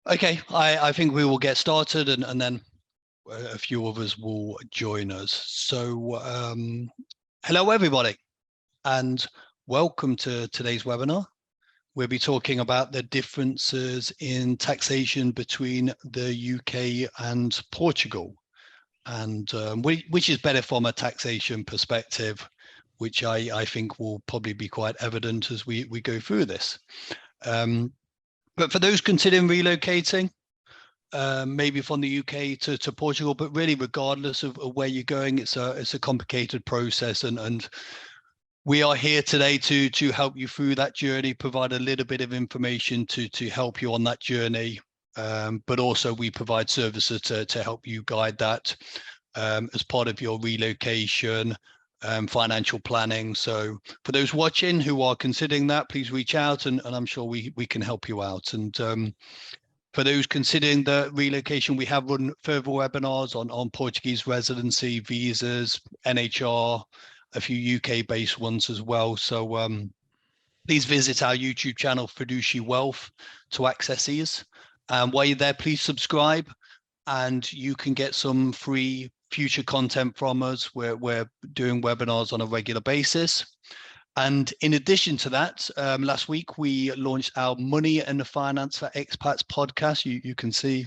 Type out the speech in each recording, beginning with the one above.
Okay, I think we will get started and then a few others will join us. So hello everybody and welcome to today's webinar. We'll be talking about the differences in taxation between the UK and Portugal, and which is better from a taxation perspective, which I think will probably be quite evident as we go through this. But for those considering relocating, maybe from the UK to Portugal, but really regardless of where you're going, it's a complicated process, and we are here today to help you through that journey, provide a little bit of information to help you on that journey, but also we provide services to help you guide that as part of your relocation, financial planning. So for those watching who are considering that, please reach out and I'm sure we can help you out. And for those considering the relocation, we have run further webinars on Portuguese residency, visas, NHR, a few UK-based ones as well. So please visit our YouTube channel, Fiduciary Wealth, to access these. While you're there, please subscribe and you can get some free future content from us. We're doing webinars on a regular basis. And in addition to that, last week we launched our Money and Finance for Expats podcast. You can see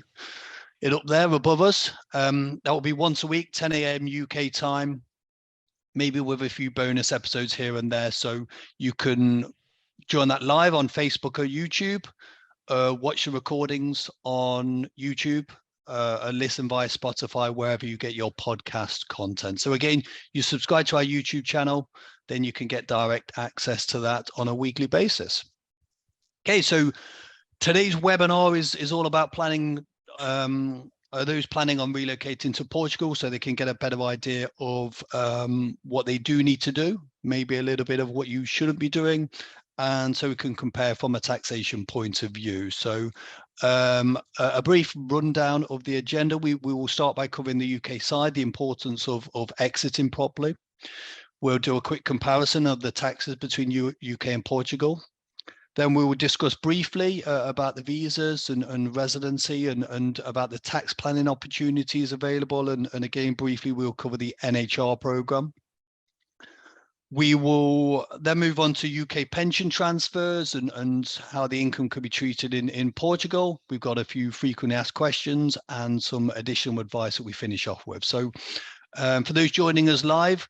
it up there above us. That will be once a week, 10 a.m. UK time, maybe with a few bonus episodes here and there. So you can join that live on Facebook or YouTube, watch the recordings on YouTube, listen via Spotify, wherever you get your podcast content. So again, you subscribe to our YouTube channel, then you can get direct access to that on a weekly basis. Okay, so today's webinar is all about planning, those planning on relocating to Portugal, so they can get a better idea of what they do need to do, maybe a little bit of what you shouldn't be doing, and so we can compare from a taxation point of view. So a brief rundown of the agenda. We will start by covering the UK side, the importance of exiting properly. We'll do a quick comparison of the taxes between UK and Portugal. Then we will discuss briefly about the visas and residency and about the tax planning opportunities available. And again, briefly, we'll cover the NHR program. We will then move on to UK pension transfers and how the income could be treated in Portugal. We've got a few frequently asked questions and some additional advice that we finish off with. So for those joining us live,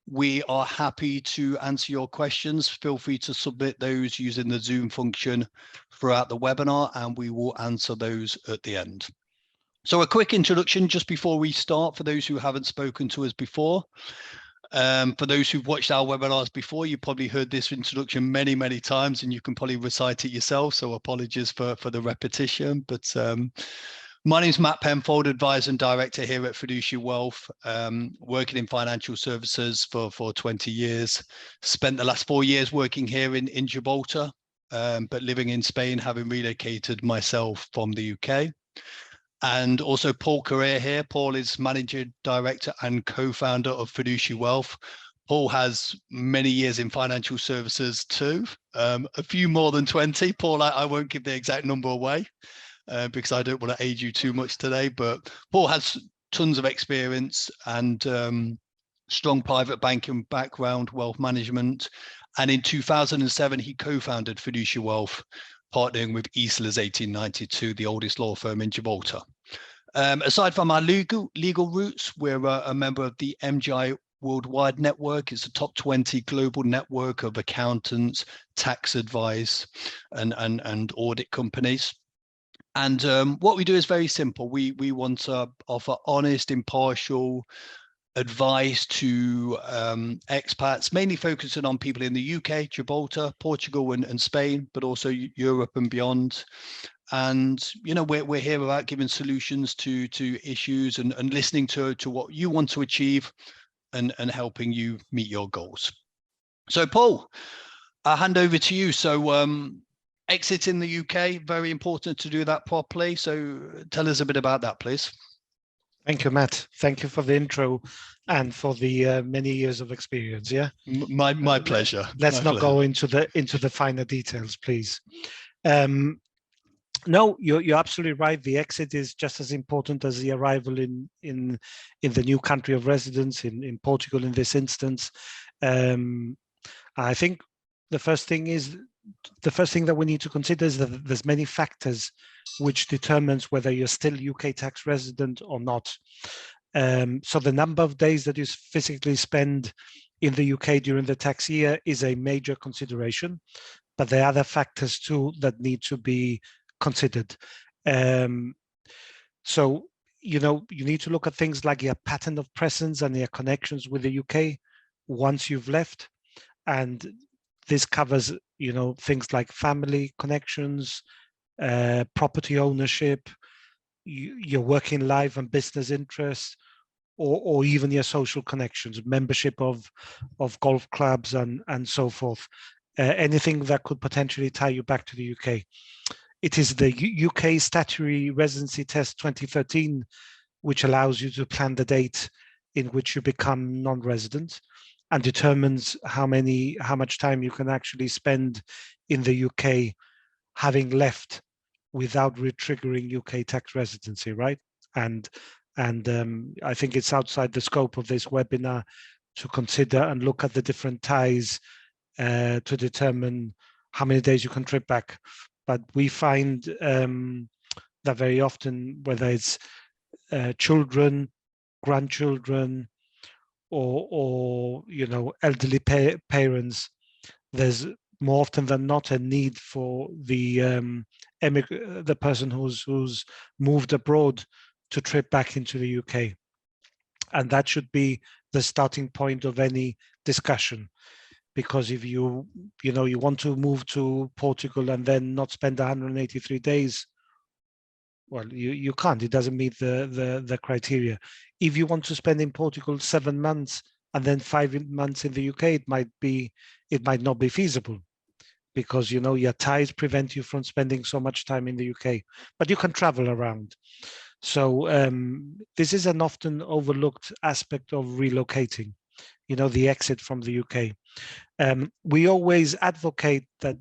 we are happy to answer your questions. Feel free to submit those using the Zoom function throughout the webinar, and we will answer those at the end. So a quick introduction just before we start for those who haven't spoken to us before. For those who've watched our webinars before, you probably heard this introduction many times and you can probably recite it yourself. So apologies for the repetition, but my name is Matt Penfold, advisor and director here at Fiduciary Wealth, working in financial services for 20 years. Spent the last 4 years working here in Gibraltar, but living in Spain, having relocated myself from the UK. And also Paul Correa here. Paul is managing director and co-founder of Fiduciary Wealth. Paul has many years in financial services too, a few more than 20. Paul, I won't give the exact number away because I don't want to age you too much today, but Paul has tons of experience and strong private banking background, wealth management. And in 2007, he co-founded Fiduciary Wealth, partnering with Islas 1892, the oldest law firm in Gibraltar. Aside from our legal roots, we're a member of the MGI Worldwide network. It's a top 20 global network of accountants, tax advice, and audit companies. And what we do is very simple. We want to offer honest, impartial advice to expats, mainly focusing on people in the UK, Gibraltar, Portugal, and Spain, but also Europe and beyond. And we're here about giving solutions to issues and listening to what you want to achieve and helping you meet your goals. So Paul, I'll hand over to you. So exit in the UK, very important to do that properly. So tell us a bit about that, please. Thank you, Matt. Thank you for the intro and for the many years of experience. Yeah, my pleasure. Let's not go into the finer details, please. No, you're absolutely right. The exit is just as important as the arrival in the new country of residence, in Portugal in this instance. I think the first thing that we need to consider is that there's many factors which determines whether you're still UK tax resident or not. So the number of days that you physically spend in the UK during the tax year is a major consideration, but there are other factors too that need to be considered. So, you need to look at things like your pattern of presence and your connections with the UK once you've left. And this covers, things like family connections, property ownership, your working life and business interests, or even your social connections, membership of golf clubs and so forth. Anything that could potentially tie you back to the UK. It is the UK Statutory Residency Test 2013, which allows you to plan the date in which you become non-resident and determines how much time you can actually spend in the UK having left without re-triggering UK tax residency, right? And I think it's outside the scope of this webinar to consider and look at the different ties to determine how many days you can trip back. But we find that very often, whether it's children, grandchildren, or elderly parents, there's more often than not a need for the person who's moved abroad to trip back into the UK, and that should be the starting point of any discussion. Because if you want to move to Portugal and then not spend 183 days, well, you can't. It doesn't meet the criteria. If you want to spend in Portugal 7 months and then 5 months in the UK, it might not be feasible, because your ties prevent you from spending so much time in the UK, but you can travel around. So this is an often overlooked aspect of relocating, the exit from the UK. We always advocate that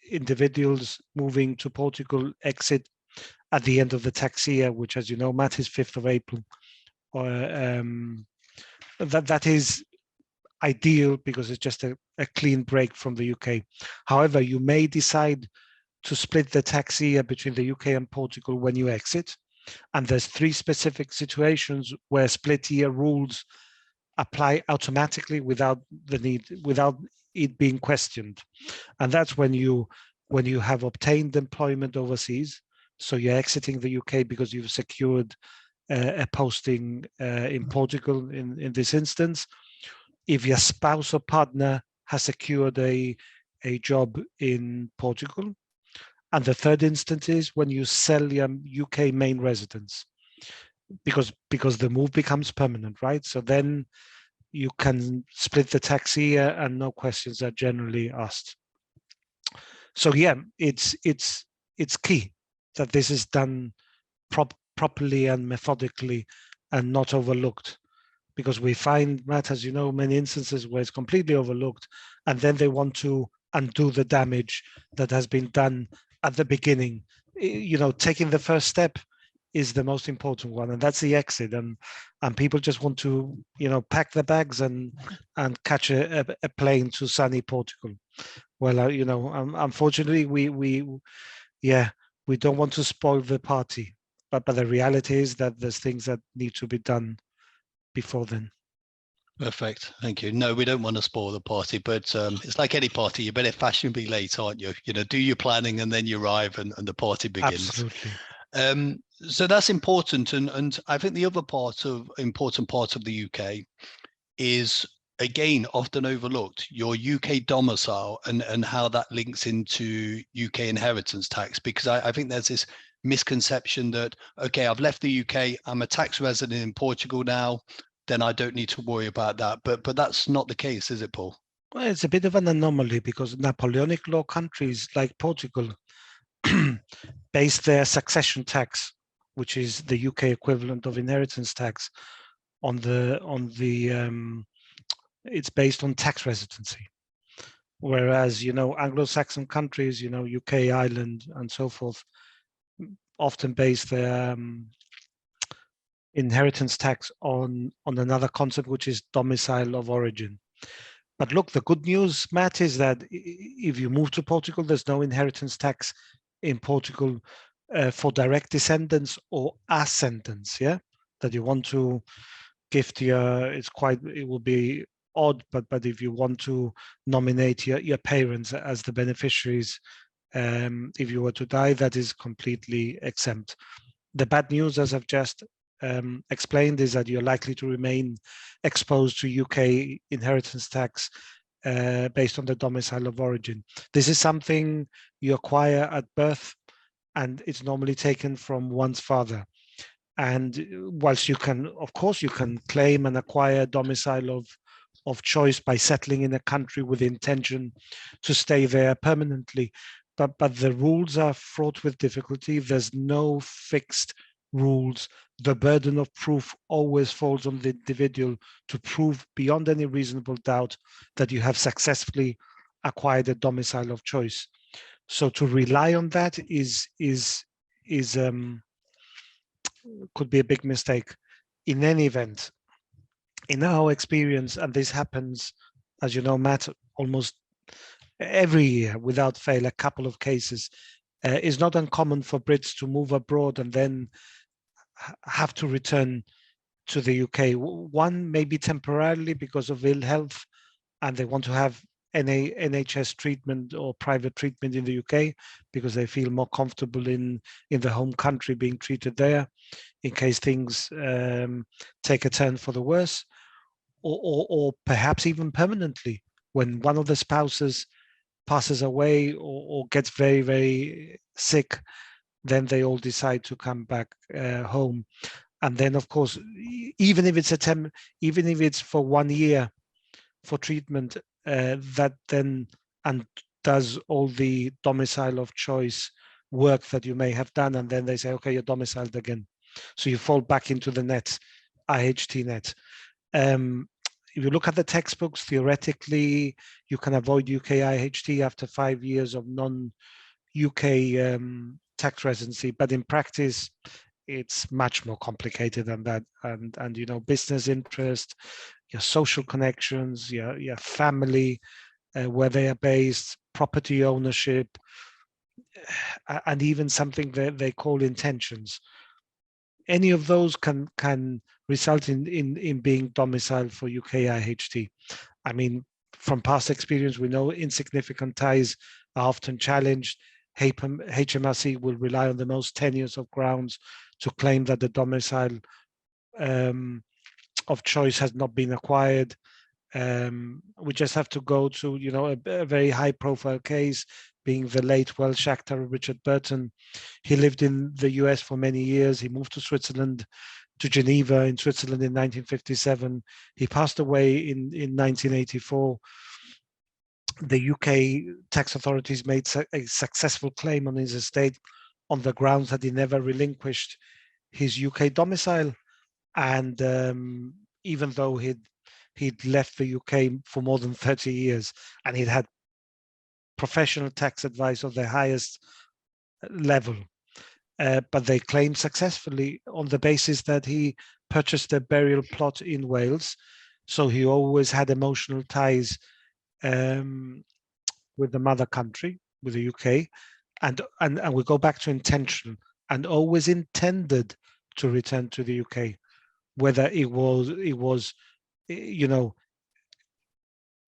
individuals moving to Portugal exit at the end of the tax year, which, as you know, Matt, is 5th of April. That is ideal because it's just a clean break from the UK. However, you may decide to split the tax year between the UK and Portugal when you exit. And there's 3 specific situations where split year rules apply automatically without it being questioned. And that's when you have obtained employment overseas. So you're exiting the UK because you've secured a posting in Portugal in this instance. If your spouse or partner has secured a job in Portugal. And the third instance is when you sell your UK main residence, because the move becomes permanent, right? So then you can split the tax year and no questions are generally asked. So yeah, it's key that this is done properly and methodically and not overlooked, because we find, Matt, as you know, many instances where it's completely overlooked, and then they want to undo the damage that has been done at the beginning. Taking the first step is the most important one, and that's the exit. And people just want to, pack their bags and catch a plane to sunny Portugal. Well, unfortunately, we don't want to spoil the party, but the reality is that there's things that need to be done before then. Perfect. Thank you. No, we don't want to spoil the party, but it's like any party. You better fashionably late, aren't you? Do your planning and then you arrive and the party begins. Absolutely. So that's important. And I think the other important part of the UK is, again, often overlooked, your UK domicile and how that links into UK inheritance tax. Because I think there's this misconception that, okay, I've left the UK, I'm a tax resident in Portugal now, then I don't need to worry about that. But that's not the case, is it, Paul? Well, it's a bit of an anomaly because Napoleonic law countries like Portugal base their succession tax, which is the UK equivalent of inheritance tax, it's based on tax residency. Whereas, Anglo-Saxon countries, UK, Ireland, and so forth, often base their inheritance tax on another concept, which is domicile of origin. But look, the good news, Matt, is that if you move to Portugal, there's no inheritance tax in Portugal for direct descendants or ascendants, yeah, that you want to gift your, it will be odd, but if you want to nominate your parents as the beneficiaries, if you were to die, that is completely exempt. The bad news, as I've just explained, is that you're likely to remain exposed to UK inheritance tax based on the domicile of origin. This is something you acquire at birth, and it's normally taken from one's father. And whilst you can, of course, you can claim and acquire domicile of choice by settling in a country with the intention to stay there permanently, but the rules are fraught with difficulty. There's no fixed rules. The burden of proof always falls on the individual to prove beyond any reasonable doubt that you have successfully acquired a domicile of choice. So to rely on that could be a big mistake. In any event, in our experience, and this happens, as you know, Matt, almost every year without fail, a couple of cases, is not uncommon for Brits to move abroad and then have to return to the UK. One, maybe temporarily because of ill health, and they want to have NHS treatment or private treatment in the UK because they feel more comfortable in the home country being treated there in case things take a turn for the worse, or perhaps even permanently when one of the spouses passes away or gets very, very sick, then they all decide to come back home. And then, of course, even if it's for 1 year for treatment, that then does all the domicile of choice work that you may have done, and then they say, okay, you're domiciled again. So you fall back into the net, IHT net. If you look at the textbooks, theoretically, you can avoid UK IHT after 5 years of non-UK tax residency, but in practice, it's much more complicated than that. And you know, business interest, your social connections, your family, where they are based, property ownership, and even something that they call intentions. Any of those can result in being domiciled for UK IHT. I mean, from past experience, we know insignificant ties are often challenged. HMRC will rely on the most tenuous of grounds to claim that the domicile of choice has not been acquired. We just have to go to, you know, a very high-profile case, being the late Welsh actor Richard Burton. He lived in the US for many years. He moved to Switzerland, to Geneva in Switzerland in 1957. He passed away in 1984. The UK tax authorities made a successful claim on his estate on the grounds that he never relinquished his UK domicile. And even though he'd left the UK for more than 30 years and he'd had professional tax advice of the highest level, but they claimed successfully on the basis that he purchased a burial plot in Wales. So he always had emotional ties with the mother country, with the UK, and we go back to intention, and always intended to return to the UK, whether it was you know,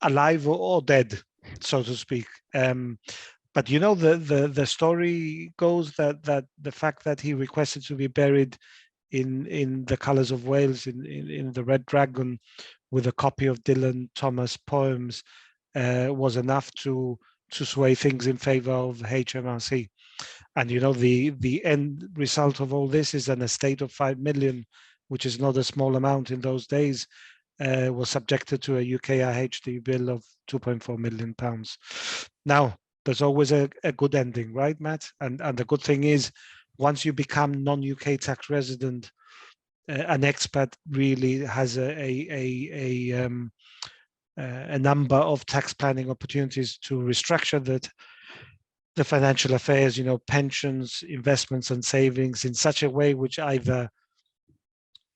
alive or dead, so to speak. But you know, the story goes that the fact that he requested to be buried in the colours of Wales, in the Red Dragon, with a copy of Dylan Thomas poems, was enough to sway things in favour of HMRC. And you know, the end result of all this is an estate of 5 million, which is not a small amount in those days, was subjected to a UK IHT bill of £2.4 million. Now, there's always a good ending, right, Matt? And the good thing is, once you become non-UK tax resident, an expat really has a number of tax planning opportunities to restructure the financial affairs, pensions, investments and savings in such a way which either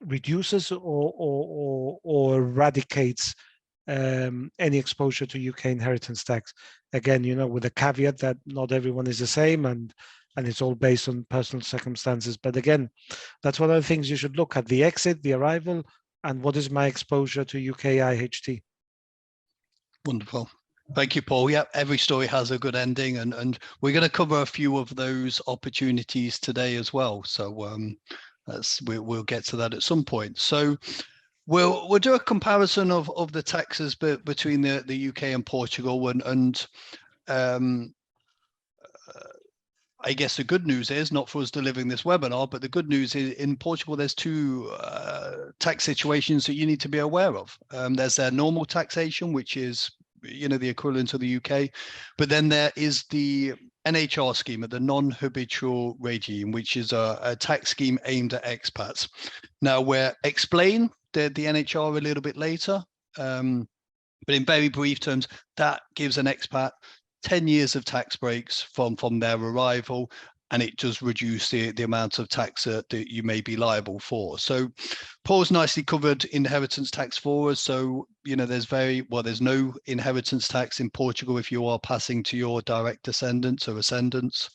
reduces or eradicates any exposure to UK inheritance tax. Again, with a caveat that not everyone is the same and it's all based on personal circumstances. But again, that's one of the things you should look at: the exit, the arrival, and what is my exposure to UK IHT. Wonderful. Thank you, Paul. Yeah, every story has a good ending, and we're going to cover a few of those opportunities today as well. So we'll get to that at some point. So we'll do a comparison of the taxes between the UK and Portugal, and I guess the good news is, not for us delivering this webinar, but the good news is in Portugal, there's two tax situations that you need to be aware of. There's their normal taxation, which is, the equivalent of the UK, but then there is the NHR scheme, the non-habitual regime, which is a tax scheme aimed at expats. Now, we'll explain the NHR a little bit later, but in very brief terms, that gives an expat 10 years of tax breaks from their arrival, and it does reduce the amount of tax that you may be liable for. So Paul's nicely covered inheritance tax for us. So, there's no inheritance tax in Portugal if you are passing to your direct descendants or ascendants,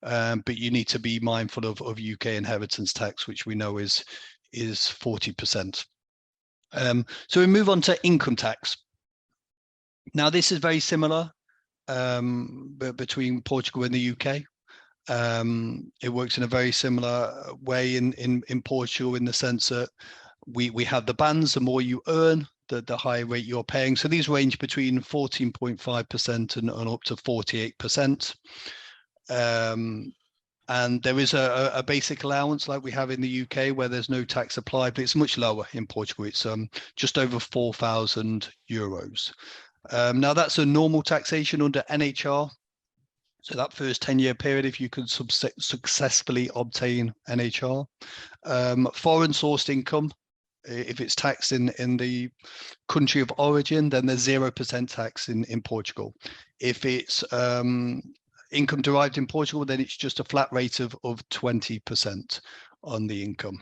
but you need to be mindful of UK inheritance tax, which we know is 40%. So we move on to income tax. Now, this is very similar between Portugal and the UK. It works in a very similar way in Portugal, in the sense that we have the bands. The more you earn, the higher rate you're paying. So these range between 14.5% and up to 48%. And there is a basic allowance like we have in the UK, where there's no tax applied, but it's much lower in Portugal. It's just over €4,000. Now, that's a normal taxation under NHR. So that first 10-year period, if you could successfully obtain NHR. Foreign sourced income, if it's taxed in the country of origin, then there's 0% tax in Portugal. If it's income derived in Portugal, then it's just a flat rate of 20% on the income.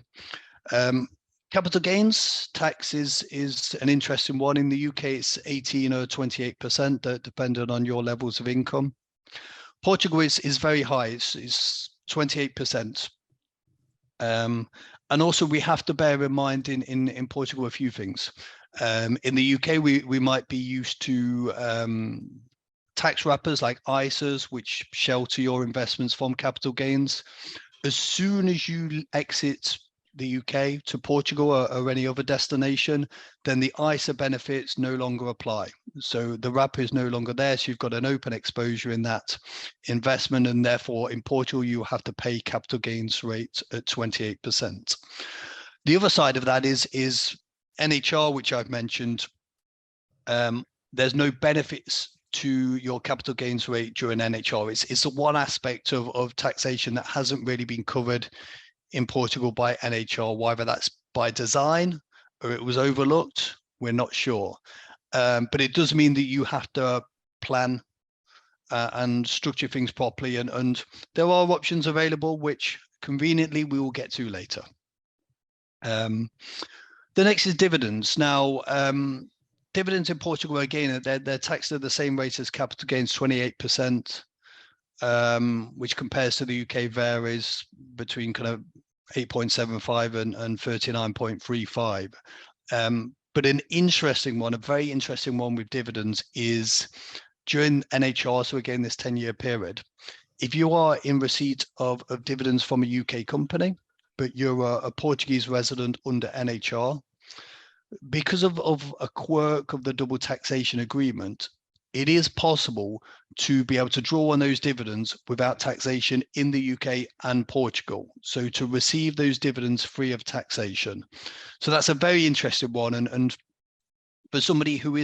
Capital gains tax is an interesting one. In the UK, it's 18 or 28%, depending on your levels of income. Portugal is very high. It's 28%. And also, we have to bear in mind in Portugal a few things. In the UK, we might be used to tax wrappers like ISAs, which shelter your investments from capital gains. As soon as you exit the UK to Portugal or any other destination, then the ISA benefits no longer apply. So the wrapper is no longer there. So you've got an open exposure in that investment, and therefore in Portugal you have to pay capital gains rate at 28%. The other side of that is NHR, which I've mentioned. There's no benefits to your capital gains rate during NHR. It's the one aspect of taxation that hasn't really been covered in Portugal by NHR. Whether that's by design or it was overlooked, we're not sure. But it does mean that you have to plan and structure things properly. And there are options available, which conveniently we will get to later. The next is dividends. Now, dividends in Portugal, again, they're taxed at the same rate as capital gains, 28%. Which compares to the UK varies between kind of 8.75 and 39.35. But an interesting one, a very interesting one with dividends is during NHR, so again, this 10-year period, if you are in receipt of dividends from a UK company, but you're a Portuguese resident under NHR, because of a quirk of the double taxation agreement, it is possible to be able to draw on those dividends without taxation in the UK and Portugal. So to receive those dividends free of taxation. So that's a very interesting one. And for somebody who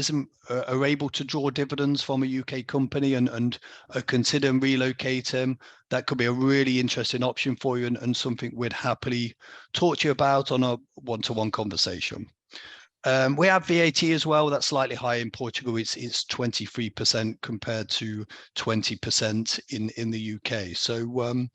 are able to draw dividends from a UK company and are considering relocating, that could be a really interesting option for you, and something we'd happily talk to you about on a one-to-one conversation. We have VAT as well. That's slightly higher in Portugal. It's 23% compared to 20% in the UK. So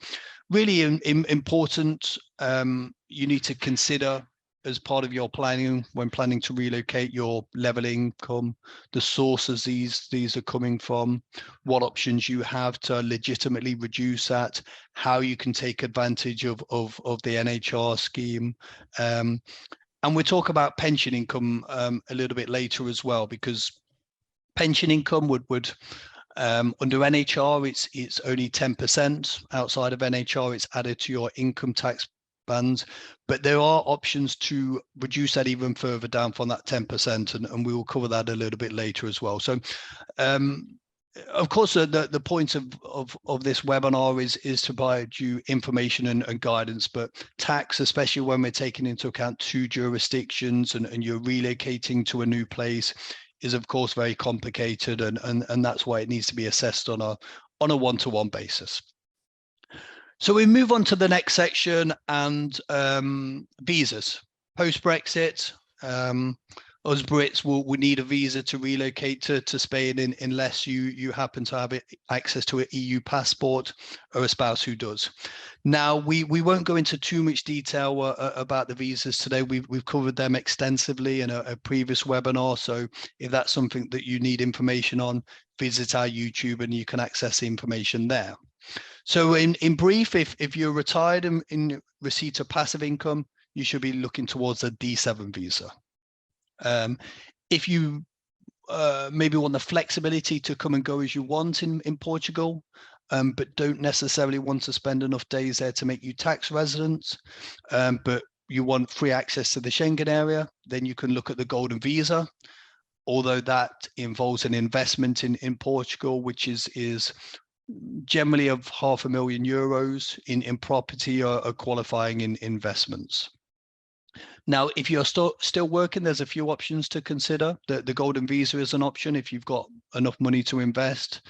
really important. You need to consider as part of your planning when planning to relocate your level income, the sources these are coming from, what options you have to legitimately reduce that, how you can take advantage of the NHR scheme. And we'll talk about pension income a little bit later as well, because pension income would under NHR, it's only 10%. Outside of NHR, it's added to your income tax band. But there are options to reduce that even further down from that 10%, and we will cover that a little bit later as well. So of course, the point of this webinar is to provide you information and guidance, but tax, especially when we're taking into account 2 jurisdictions and you're relocating to a new place, is of course very complicated, and that's why it needs to be assessed on a one-to-one basis. So we move on to the next section, and visas. Post-Brexit, us Brits will need a visa to relocate to Spain unless you happen to have access to an EU passport or a spouse who does. Now, we won't go into too much detail about the visas today. We've covered them extensively in a previous webinar. So if that's something that you need information on, visit our YouTube and you can access the information there. So in brief, if you're retired in receipt of passive income, you should be looking towards a D7 visa. If you maybe want the flexibility to come and go as you want in Portugal, but don't necessarily want to spend enough days there to make you tax residents, but you want free access to the Schengen area, then you can look at the golden visa, although that involves an investment in Portugal, which is generally of €500,000 in property or qualifying in investments. Now, if you're still working, there's a few options to consider. The golden visa is an option if you've got enough money to invest.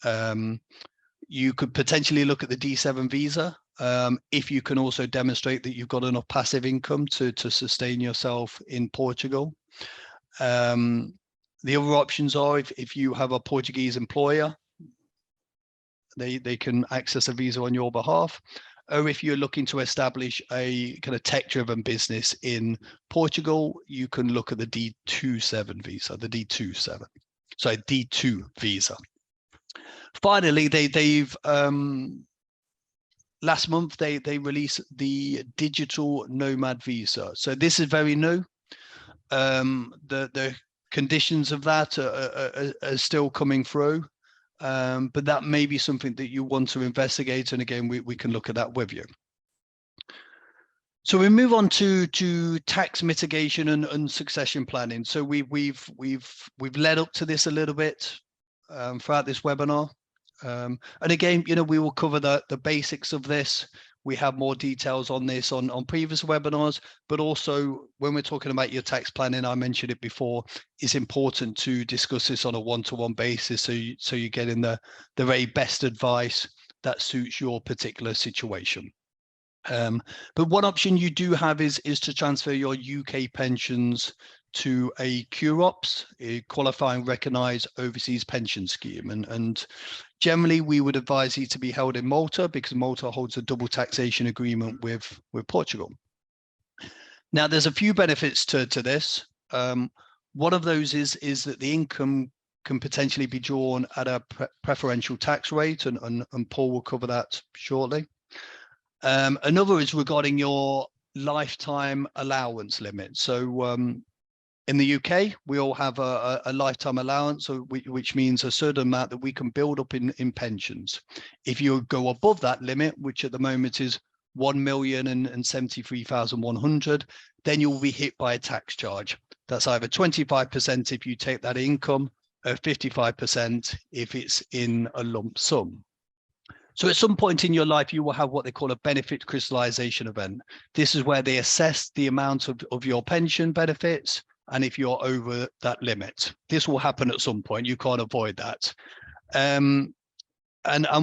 You could potentially look at the D7 visa if you can also demonstrate that you've got enough passive income to sustain yourself in Portugal. The other options are if you have a Portuguese employer, they can access a visa on your behalf. Or if you're looking to establish a kind of tech-driven business in Portugal, you can look at the D27 visa, the D2 visa. Finally, they've last month they released the digital nomad visa. So this is very new. The conditions of that are still coming through. But that may be something that you want to investigate, and again we can look at that with you. So we move on to tax mitigation and succession planning. So we've led up to this a little bit throughout this webinar, and again, we will cover the basics of this. We have more details on this on previous webinars, but also when we're talking about your tax planning, I mentioned it before, it's important to discuss this on a one-to-one basis so you're getting the very best advice that suits your particular situation. But one option you do have is to transfer your UK pensions to a QROPS, a qualifying recognised overseas pension scheme, and generally we would advise you to be held in Malta because Malta holds a double taxation agreement with Portugal. Now, there's a few benefits to this. One of those is that the income can potentially be drawn at a preferential tax rate, and Paul will cover that shortly. Another is regarding your lifetime allowance limit. So in the UK, we all have a lifetime allowance, which means a certain amount that we can build up in pensions. If you go above that limit, which at the moment is 1,073,100, then you'll be hit by a tax charge. That's either 25% if you take that income, or 55% if it's in a lump sum. So at some point in your life, you will have what they call a benefit crystallization event. This is where they assess the amount of your pension benefits, and if you're over that limit. This will happen at some point. You can't avoid that. And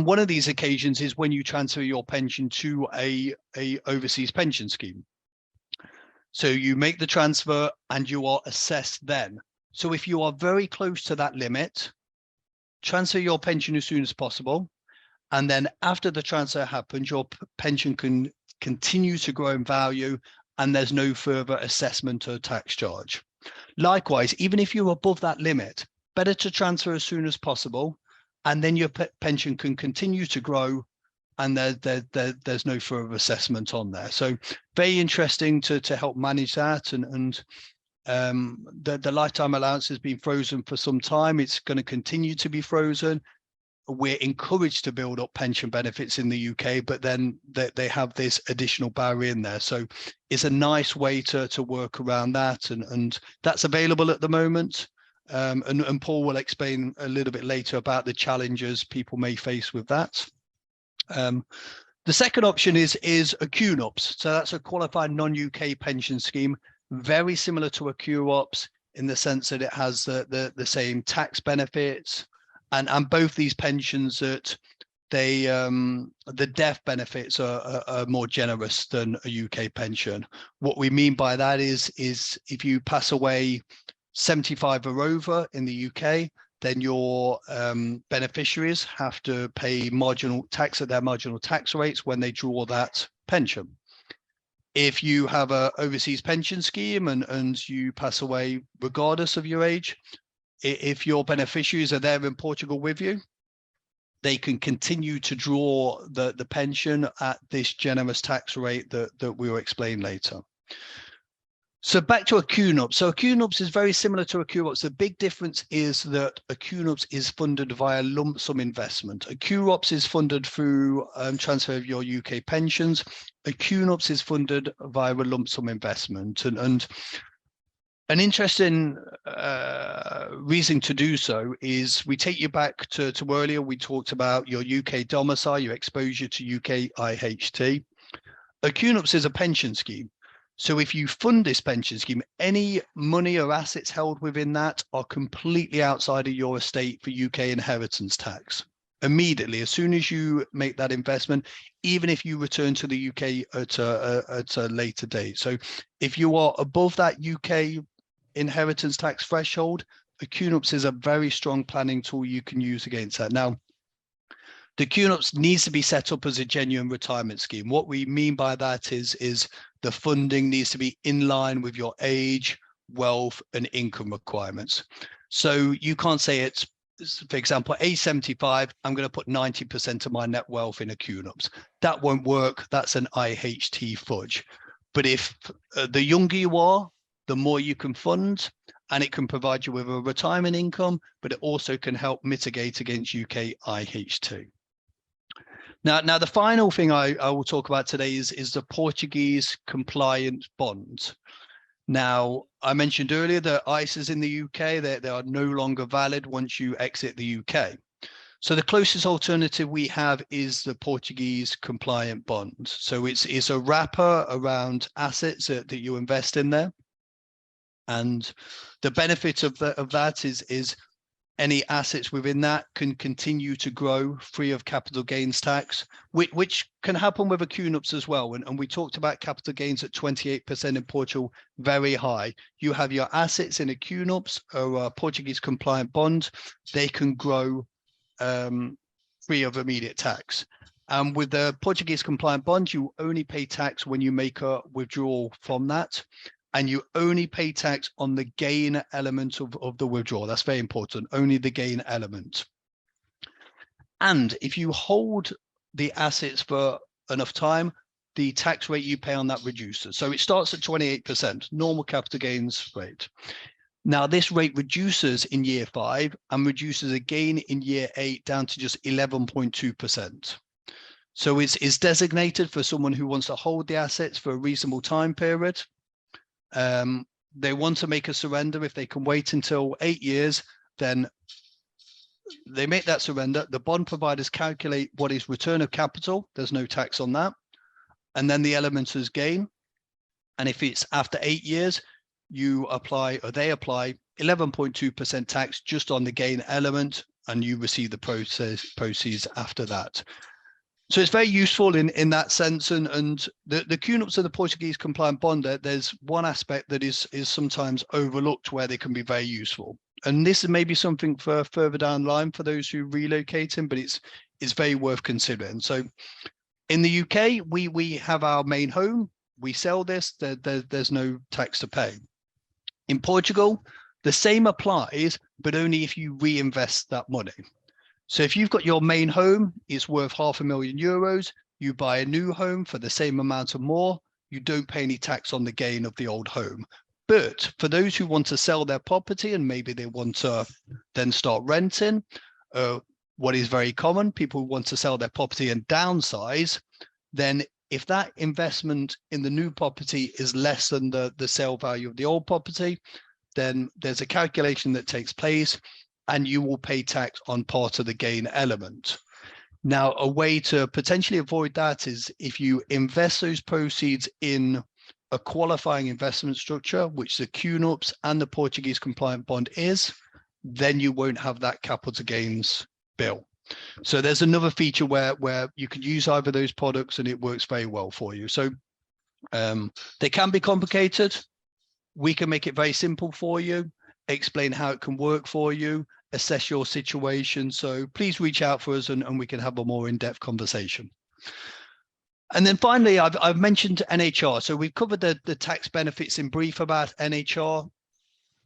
one of these occasions is when you transfer your pension to a overseas pension scheme. So you make the transfer and you are assessed then. So if you are very close to that limit, transfer your pension as soon as possible. And then after the transfer happens, your pension can continue to grow in value and there's no further assessment or tax charge. Likewise, even if you're above that limit, better to transfer as soon as possible, and then your pension can continue to grow and there's no further assessment on there. So very interesting to help manage that. And the lifetime allowance has been frozen for some time. It's going to continue to be frozen. We're encouraged to build up pension benefits in the UK, but then they have this additional barrier in there. So it's a nice way to work around that. And that's available at the moment. And Paul will explain a little bit later about the challenges people may face with that. The second option is a QNOPS. So that's a qualified non-UK pension scheme, very similar to a QOPS in the sense that it has the same tax benefits. And both these pensions that the death benefits are more generous than a UK pension. What we mean by that is if you pass away 75 or over in the UK, then your beneficiaries have to pay marginal tax at their marginal tax rates when they draw that pension. If you have an overseas pension scheme and you pass away regardless of your age, if your beneficiaries are there in Portugal with you, they can continue to draw the pension at this generous tax rate that we will explain later. So back to a QNOPS. So a QNOPS is very similar to a QOPS. The big difference is that a QNOPS is funded via lump sum investment. A QOPS is funded through transfer of your UK pensions. A QNOPS is funded via a lump sum investment. And an interesting reason to do so is we take you back to earlier, we talked about your UK domicile, your exposure to UK IHT. A QNOPS is a pension scheme. So if you fund this pension scheme, any money or assets held within that are completely outside of your estate for UK inheritance tax. Immediately, as soon as you make that investment, even if you return to the UK at a later date. So if you are above that UK inheritance tax threshold, a QNOPS is a very strong planning tool you can use against that. Now, the QNOPS needs to be set up as a genuine retirement scheme. What we mean by that is the funding needs to be in line with your age, wealth, and income requirements. So you can't say it's, for example, age 75, I'm going to put 90% of my net wealth in a QNOPS. That won't work. That's an IHT fudge. But if the younger you are, the more you can fund, and it can provide you with a retirement income, but it also can help mitigate against UK IHT. Now, the final thing I will talk about today is the Portuguese compliant bond. Now, I mentioned earlier that ISAs in the UK, they are no longer valid once you exit the UK. So the closest alternative we have is the Portuguese compliant bond. So it's a wrapper around assets that you invest in there. And the benefit of that is any assets within that can continue to grow free of capital gains tax, which can happen with a QNOPS as well. And we talked about capital gains at 28% in Portugal, very high. You have your assets in a QNOPS or a Portuguese compliant bond, they can grow free of immediate tax. And with the Portuguese compliant bond, you only pay tax when you make a withdrawal from that. And you only pay tax on the gain element of the withdrawal. That's very important, only the gain element. And if you hold the assets for enough time, the tax rate you pay on that reduces. So it starts at 28%, normal capital gains rate. Now this rate reduces in year 5 and reduces again in year 8 down to just 11.2%. So it's designated for someone who wants to hold the assets for a reasonable time period. They want to make a surrender. If they can wait until 8 years, then they make that surrender. The bond providers calculate what is return of capital. There's no tax on that. And then the element is gain. And if it's after 8 years, you apply, or they apply 11.2% tax just on the gain element, and you receive the proceeds after that. So it's very useful in that sense. And the QNUPs and the Portuguese compliant bond, there's one aspect that is sometimes overlooked where they can be very useful. And this is maybe something for further down the line for those who relocate in, but it's very worth considering. So in the UK, we have our main home. We sell this, there's no tax to pay. In Portugal, the same applies, but only if you reinvest that money. So if you've got your main home, it's worth €500,000, you buy a new home for the same amount or more, you don't pay any tax on the gain of the old home. But for those who want to sell their property and maybe they want to then start renting, what is very common, people want to sell their property and downsize, then if that investment in the new property is less than the sale value of the old property, then there's a calculation that takes place and you will pay tax on part of the gain element. Now, a way to potentially avoid that is if you invest those proceeds in a qualifying investment structure, which the QNUPs and the Portuguese compliant bond is, then you won't have that capital gains bill. So there's another feature where you can use either of those products and it works very well for you. So they can be complicated. We can make it very simple for you, explain how it can work for you, assess your situation. So please reach out for us and we can have a more in-depth conversation. And then finally, I've mentioned NHR. So we've covered the tax benefits in brief about NHR.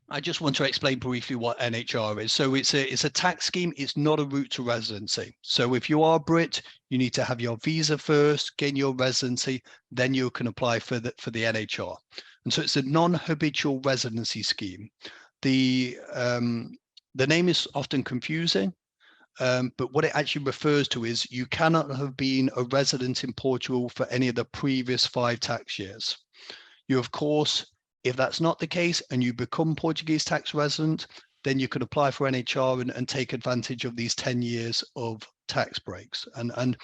I just want to explain briefly what NHR is. So it's a tax scheme. It's not a route to residency. So if you are Brit, you need to have your visa first, gain your residency, then you can apply for the NHR. And so it's a non-habitual residency scheme. The name is often confusing, but what it actually refers to is you cannot have been a resident in Portugal for any of the previous 5 tax years. You, of course, if that's not the case and you become Portuguese tax resident, then you can apply for NHR and take advantage of these 10 years of tax breaks. And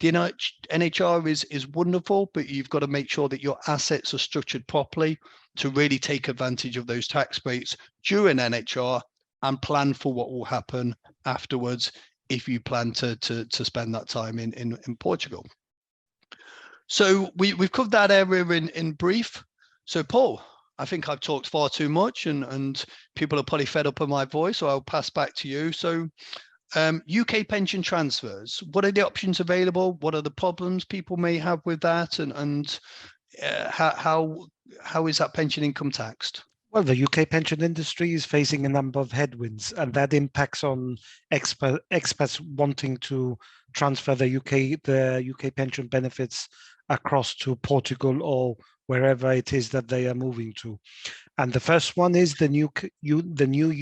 the NHR is wonderful, but you've got to make sure that your assets are structured properly to really take advantage of those tax breaks during NHR and plan for what will happen afterwards if you plan to spend that time in Portugal. So we've covered that area in brief. So Paul, I think I've talked far too much and people are probably fed up of my voice, so I'll pass back to you. So UK pension transfers, what are the options available? What are the problems people may have with that? And how is that pension income taxed? Well, the UK pension industry is facing a number of headwinds, and that impacts on expats wanting to transfer the UK pension benefits across to Portugal or wherever it is that they are moving to. And the first one is the new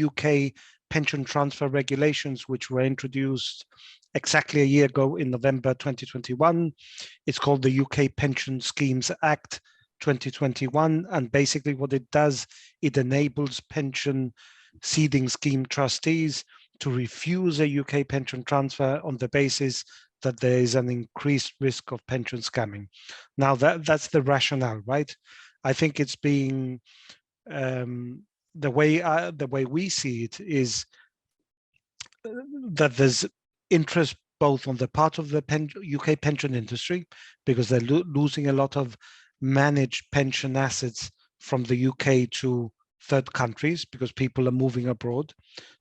UK pension transfer regulations, which were introduced exactly a year ago in November 2021. It's called the UK Pension Schemes Act 2021. And basically what it does, it enables pension seeding scheme trustees to refuse a UK pension transfer on the basis that there is an increased risk of pension scamming. Now that's the rationale, right? I think it's being the way we see it is that there's interest both on the part of the UK pension industry, because they're losing a lot of managed pension assets from the UK to third countries because people are moving abroad.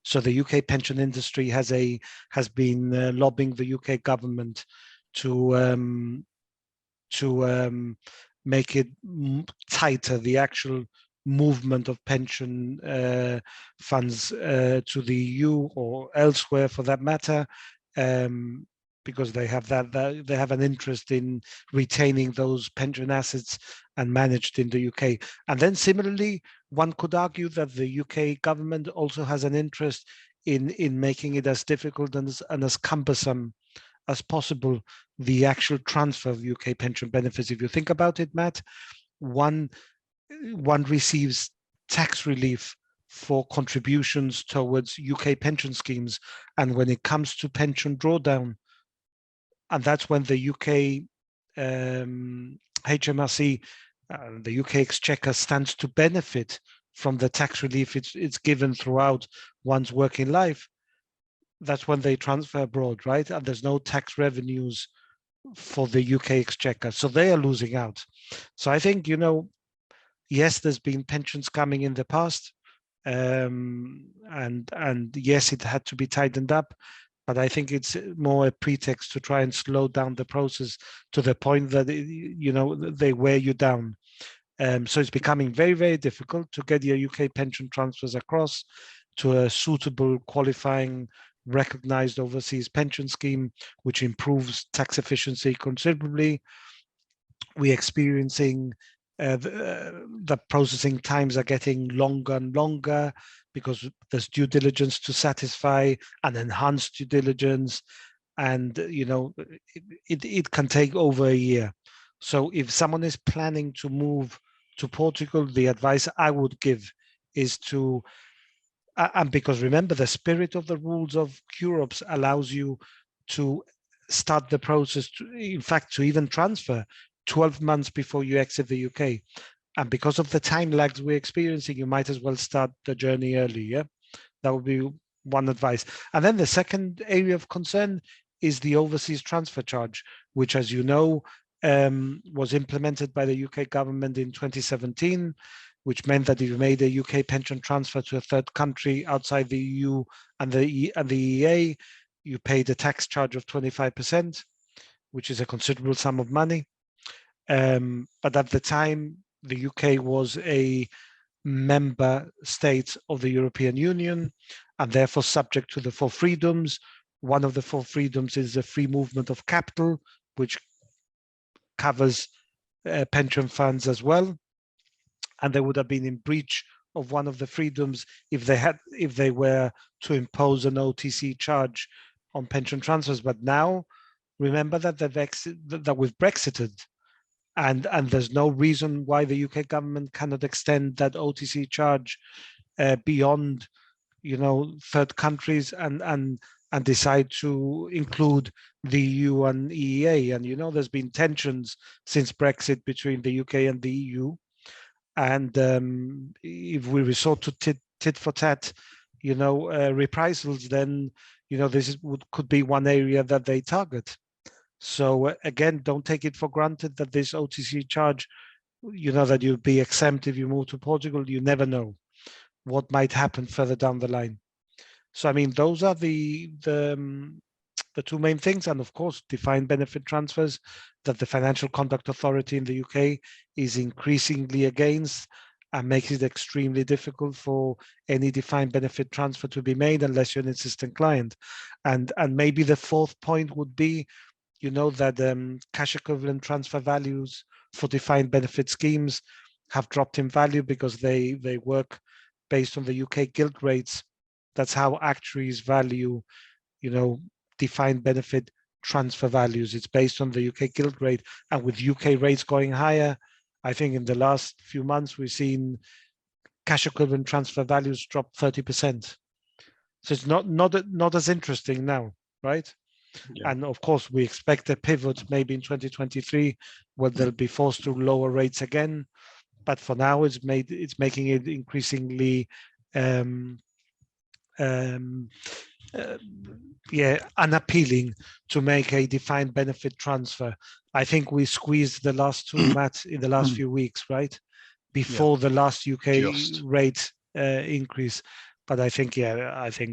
So the UK pension industry has been lobbying the UK government to make it tighter, the actual movement of pension funds to the EU or elsewhere for that matter, because they have they have an interest in retaining those pension assets and managed in the UK. And then similarly, one could argue that the UK government also has an interest in making it as difficult and as cumbersome as possible, the actual transfer of UK pension benefits. If you think about it, Matt, one receives tax relief for contributions towards UK pension schemes. And when it comes to pension drawdown, and that's when the UK HMRC, the UK Exchequer, stands to benefit from the tax relief it's given throughout one's working life. That's when they transfer abroad, right? And there's no tax revenues for the UK exchequer. So they are losing out. So I think, yes, there's been pensions coming in the past, and yes, it had to be tightened up. But I think it's more a pretext to try and slow down the process to the point that, they wear you down. So it's becoming very, very difficult to get your UK pension transfers across to a suitable, qualifying, recognized overseas pension scheme, which improves tax efficiency considerably. We're experiencing the processing times are getting longer and longer because there's due diligence to satisfy and enhanced due diligence, and it can take over a year. So if someone is planning to move to Portugal, the advice I would give is to, and because remember, the spirit of the rules of Europe allows you to start the process, in fact, to even transfer 12 months before you exit the UK. And because of the time lags we're experiencing, you might as well start the journey early. Yeah, that would be one advice. And then the second area of concern is the overseas transfer charge, which, as you know, was implemented by the UK government in 2017, which meant that if you made a UK pension transfer to a third country outside the EU and the EEA, you paid a tax charge of 25%, which is a considerable sum of money. But at the time, the UK was a member state of the European Union and therefore subject to the four freedoms. One of the four freedoms is the free movement of capital, which covers pension funds as well. And they would have been in breach of one of the freedoms if they were to impose an OTC charge on pension transfers. But now, remember that we've Brexited, and there's no reason why the UK government cannot extend that OTC charge beyond, third countries and decide to include the EU and EEA. And there's been tensions since Brexit between the UK and the EU. And if we resort to tit for tat, reprisals, then this could be one area that they target. So again, don't take it for granted that this OTC charge, that you'll be exempt if you move to Portugal. You never know what might happen further down the line. So I mean, those are the two main things, and of course, defined benefit transfers that the Financial Conduct Authority in the UK is increasingly against, and makes it extremely difficult for any defined benefit transfer to be made unless you're an insistent client. And maybe the fourth point would be, that cash equivalent transfer values for defined benefit schemes have dropped in value because they work based on the UK gilt rates. That's how actuaries value, defined benefit transfer values. It's based on the UK gilt rate, and with UK rates going higher, I think in the last few months we've seen cash equivalent transfer values drop 30%. So it's not as interesting now, right? Yeah. And of course, we expect a pivot maybe in 2023 where they'll be forced to lower rates again. But for now, it's making it increasingly unappealing to make a defined benefit transfer. I think we squeezed the last two, Matt, in the last few weeks, right? Before the last UK rate increase. But I think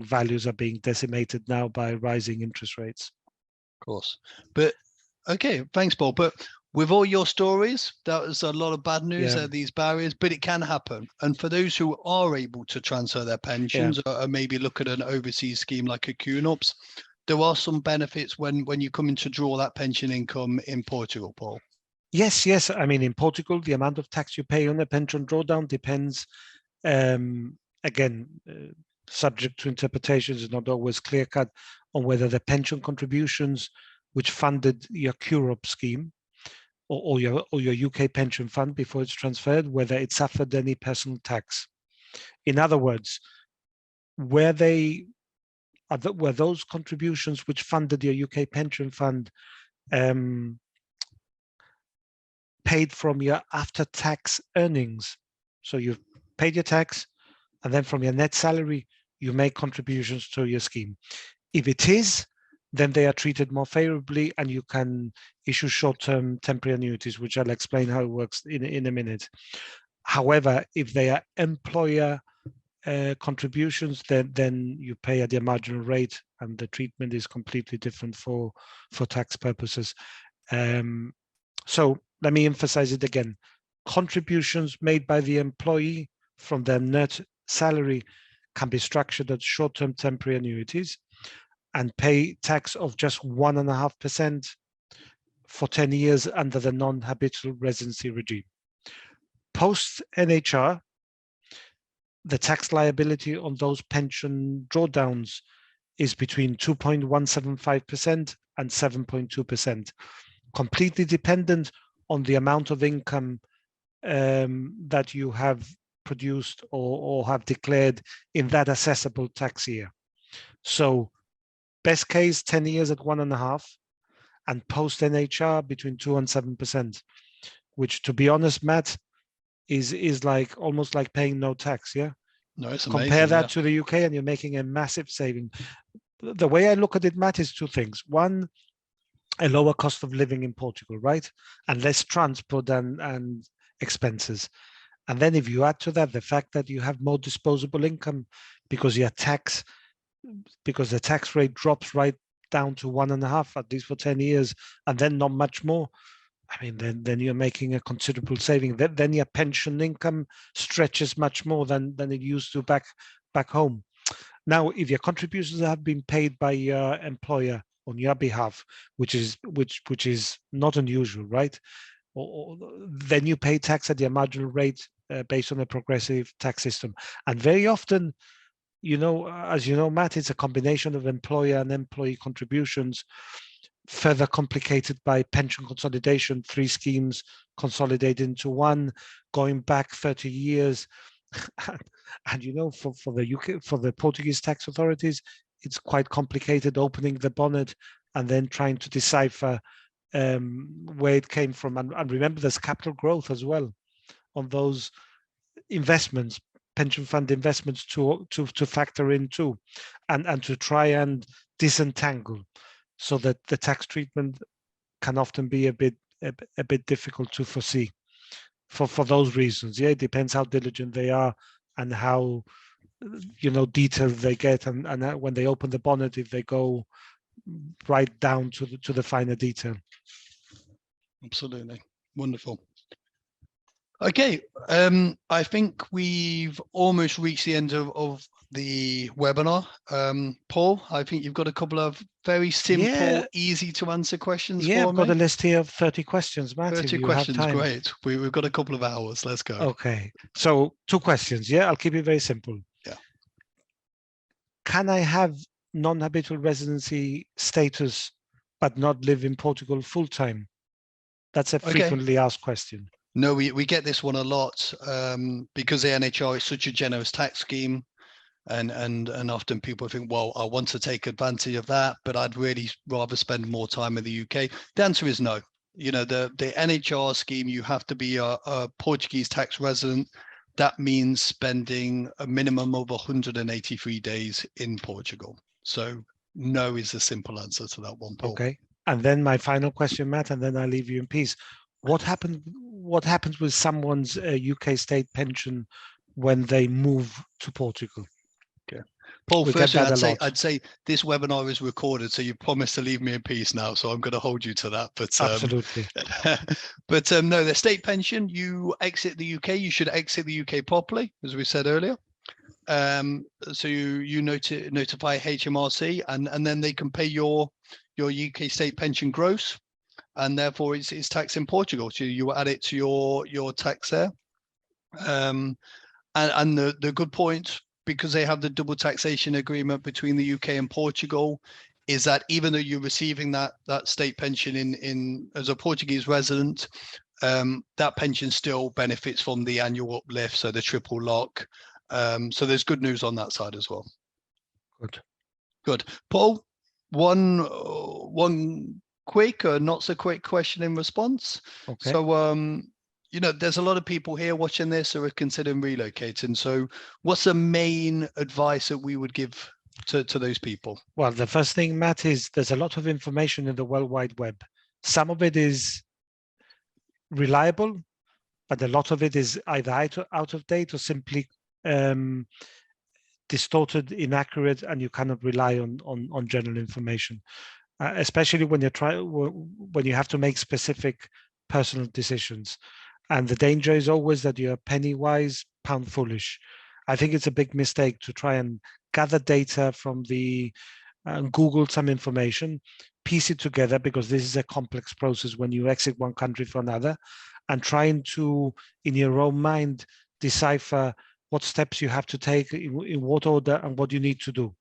values are being decimated now by rising interest rates. Of course. But okay, thanks, Paul. But with all your stories, that was a lot of bad news, these barriers, but it can happen. And for those who are able to transfer their pensions or maybe look at an overseas scheme like a QNOPS, there are some benefits when you come in to draw that pension income in Portugal, Paul. Yes. I mean, in Portugal, the amount of tax you pay on a pension drawdown depends, subject to interpretations, is not always clear-cut, on whether the pension contributions which funded your QROP scheme or your UK pension fund before it's transferred, whether it suffered any personal tax. In other words, were those contributions which funded your UK pension fund paid from your after-tax earnings? So you've paid your tax, and then from your net salary, you make contributions to your scheme. If it is, then they are treated more favorably, and you can issue short-term temporary annuities, which I'll explain how it works in a minute. However, if they are employer contributions, then you pay at their marginal rate, and the treatment is completely different for tax purposes. So let me emphasize it again. Contributions made by the employee from their net salary can be structured as short-term temporary annuities and pay tax of just 1.5% for 10 years under the non-habitual residency regime. Post NHR, the tax liability on those pension drawdowns is between 2.175% and 7.2%, completely dependent on the amount of income that you have produced or have declared in that assessable tax year. So best case, 10 years at 1.5%, and post NHR between 2 and 7%, which, to be honest, Matt, is like almost like paying no tax. Yeah. No, it's amazing. Compare that to the UK, and you're making a massive saving. The way I look at it, Matt, is two things. One, a lower cost of living in Portugal, right? And less transport and expenses. And then if you add to that the fact that you have more disposable income because the tax rate drops right down to 1.5%, at least for 10 years, and then not much more. I mean, then you're making a considerable saving. Then your pension income stretches much more than it used to back home. Now, if your contributions have been paid by your employer on your behalf, which is not unusual, right? Or then you pay tax at your marginal rate based on a progressive tax system. And very often, as you know, Matt, it's a combination of employer and employee contributions, further complicated by pension consolidation, 3 schemes consolidated into one, going back 30 years. And for the UK, for the Portuguese tax authorities, it's quite complicated opening the bonnet and then trying to decipher where it came from. And remember, there's capital growth as well on those investments, pension fund investments to factor in too, and to try and disentangle, so that the tax treatment can often be a bit difficult to foresee for those reasons. Yeah, it depends how diligent they are and how detailed they get, and when they open the bonnet, if they go right down to the finer detail. Absolutely. Wonderful. Okay, I think we've almost reached the end of the webinar. Paul, I think you've got a couple of very simple, easy to answer questions for me. Yeah, I've got a list here of 30 questions, Matt. 30 questions, great. We've got a couple of hours. Let's go. Okay, so 2 questions. Yeah, I'll keep it very simple. Yeah. Can I have non-habitual residency status but not live in Portugal full-time? That's a frequently asked question. No, we get this one a lot because the NHR is such a generous tax scheme, and often people think, well, I want to take advantage of that, but I'd really rather spend more time in the UK. The answer is no. The NHR scheme, you have to be a Portuguese tax resident. That means spending a minimum of 183 days in Portugal. So no is the simple answer to that one, Paul. Okay. And then my final question, Matt, and then I'll leave you in peace. What happens with someone's UK state pension when they move to Portugal? Okay, Paul, firstly, I'd say this webinar is recorded, so you promised to leave me in peace now, so I'm going to hold you to that. But absolutely. But no, the state pension, you exit the UK, you should exit the UK properly, as we said earlier. So you notify HMRC, and then they can pay your UK state pension gross, and therefore it's taxed in Portugal. So you add it to your tax there. And the good point, because they have the double taxation agreement between the UK and Portugal, is that even though you're receiving that state pension in as a Portuguese resident, that pension still benefits from the annual uplift, so the triple lock. So there's good news on that side as well. Good. Paul, one quick or not so quick question in response. Okay. So there's a lot of people here watching this who are considering relocating. So what's the main advice that we would give to those people? Well, the first thing, Matt, is there's a lot of information in the World Wide Web. Some of it is reliable, but a lot of it is either out of date or simply distorted, inaccurate, and you cannot rely on general information, especially when you have to make specific personal decisions. And the danger is always that you're penny wise, pound foolish. I think it's a big mistake to try and gather data from the Google some information, piece it together, because this is a complex process when you exit one country for another, and trying to, in your own mind, decipher what steps you have to take, in what order, and what you need to do.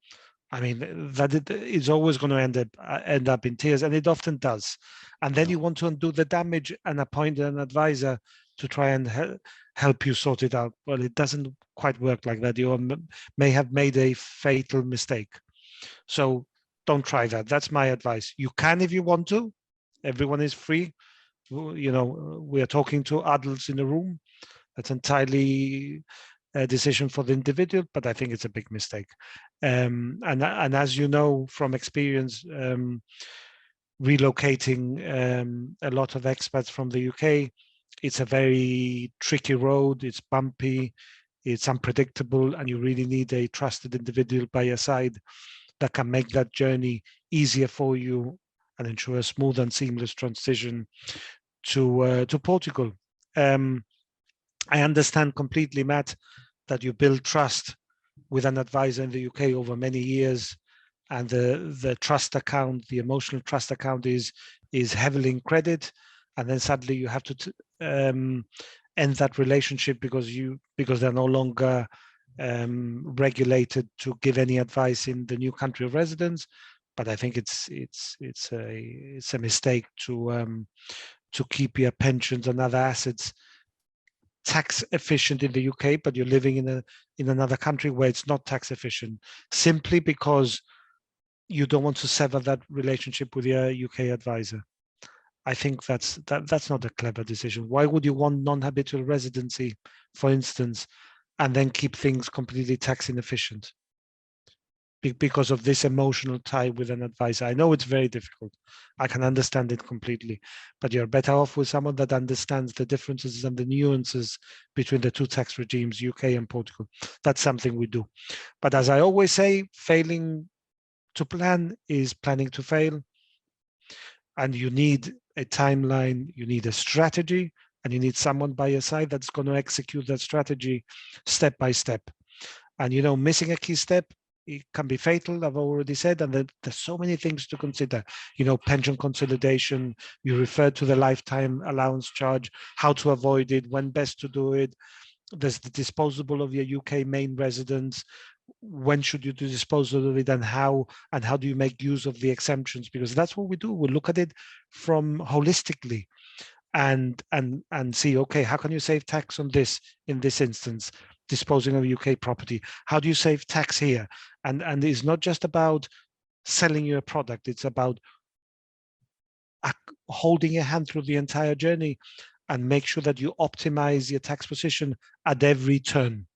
I mean, that is always going to end up in tears, and it often does. And then you want to undo the damage and appoint an advisor to try and help you sort it out. Well, it doesn't quite work like that. You may have made a fatal mistake. So don't try that. That's my advice. You can if you want to. Everyone is free. You know, we are talking to adults in the room. That's entirely a decision for the individual, but I think it's a big mistake. And as you know from experience, relocating a lot of expats from the UK, it's a very tricky road. It's bumpy, it's unpredictable, and you really need a trusted individual by your side that can make that journey easier for you and ensure a smooth and seamless transition to Portugal. I understand completely, Matt, that you build trust with an advisor in the UK over many years, and the trust account, the emotional trust account, is heavily in credit, and then suddenly you have to end that relationship because they're no longer regulated to give any advice in the new country of residence. But I think it's a mistake to keep your pensions and other assets tax efficient in the UK, but you're living in another country where it's not tax efficient, simply because you don't want to sever that relationship with your UK advisor. I think that's not a clever decision. Why would you want non-habitual residency, for instance, and then keep things completely tax inefficient because of this emotional tie with an advisor? I know it's very difficult. I can understand it completely, but you're better off with someone that understands the differences and the nuances between the two tax regimes, UK and Portugal. That's something we do. But as I always say, failing to plan is planning to fail. And you need a timeline, you need a strategy, and you need someone by your side that's going to execute that strategy step by step. And, you know, missing a key step, it can be fatal, I've already said, and there's so many things to consider. You know, pension consolidation, you referred to the lifetime allowance charge, how to avoid it, when best to do it. There's the disposal of your UK main residence. When should you do disposal of it, and how do you make use of the exemptions? Because that's what we do. We look at it from holistically and see, okay, how can you save tax on this in this instance, disposing of UK property? How do you save tax here? And it's not just about selling you a product, it's about holding your hand through the entire journey and make sure that you optimize your tax position at every turn.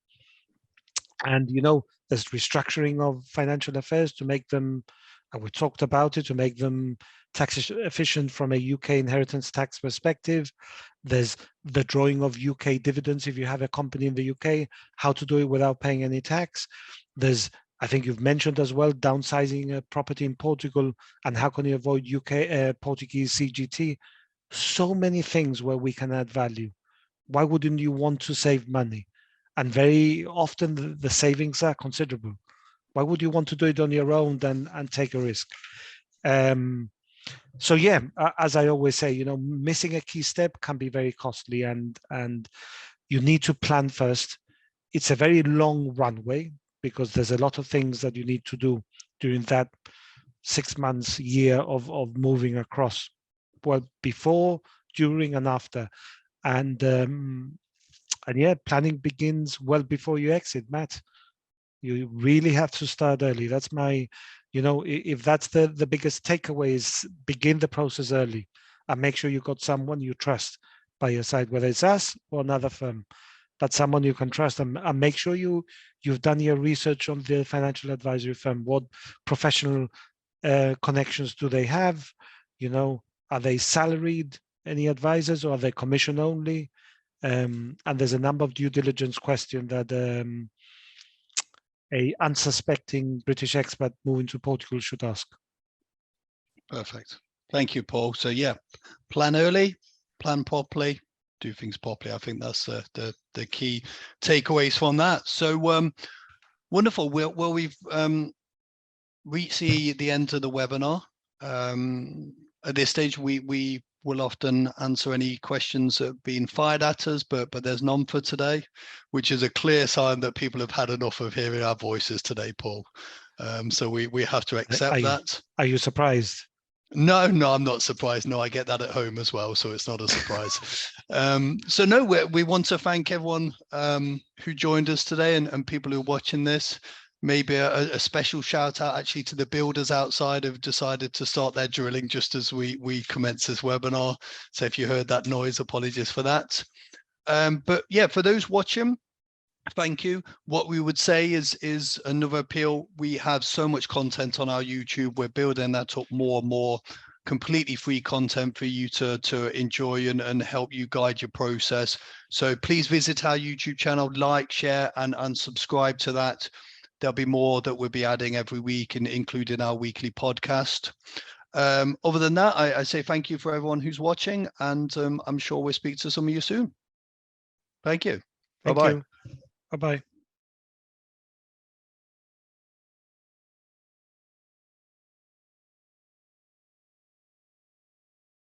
And, you know, there's restructuring of financial affairs to make them, and we talked about it, to make them tax efficient from a UK inheritance tax perspective. There's the drawing of UK dividends if you have a company in the UK, how to do it without paying any tax. There's, I think you've mentioned as well, downsizing a property in Portugal, and how can you avoid Portuguese CGT? So many things where we can add value. Why wouldn't you want to save money? And very often the savings are considerable. Why would you want to do it on your own and take a risk? So yeah, as I always say, you know, missing a key step can be very costly, and you need to plan first. It's a very long runway because there's a lot of things that you need to do during that 6 months, year of moving across. Well, before, during, and after. And yeah, planning begins well before you exit, Matt. You really have to start early. That's my, you know, if that's the biggest takeaway, is begin the process early and make sure you've got someone you trust by your side, whether it's us or another firm. that's someone you can trust, and make sure you've done your research on the financial advisory firm. What professional connections do they have? You know, are they salaried, any advisors, or are they commission only? And there's a number of due diligence questions that a unsuspecting British expat moving to Portugal should ask. Perfect. Thank you, Paul. So yeah, plan early, plan properly, do things properly. I think that's the key takeaways from that. So wonderful. Well, we've reached the end of the webinar. At this stage, we will often answer any questions that have been fired at us, but there's none for today, which is a clear sign that people have had enough of hearing our voices today, Paul. So we have to accept that. Are you surprised? No, I'm not surprised. No, I get that at home as well, so it's not a surprise. So no, we want to thank everyone who joined us today and people who are watching this. Maybe a special shout out actually to the builders outside who've decided to start their drilling just as we commence this webinar. So if you heard that noise, apologies for that. But yeah, for those watching, thank you. What we would say is another appeal. We have so much content on our YouTube. We're building that up more and more, completely free content for you to enjoy and help you guide your process. So please visit our YouTube channel, like, share, and subscribe to that. There'll be more that we'll be adding every week, and including our weekly podcast. Other than that, I say thank you for everyone who's watching, and I'm sure we'll speak to some of you soon. Thank you. Thank Bye-bye. you. Bye-bye.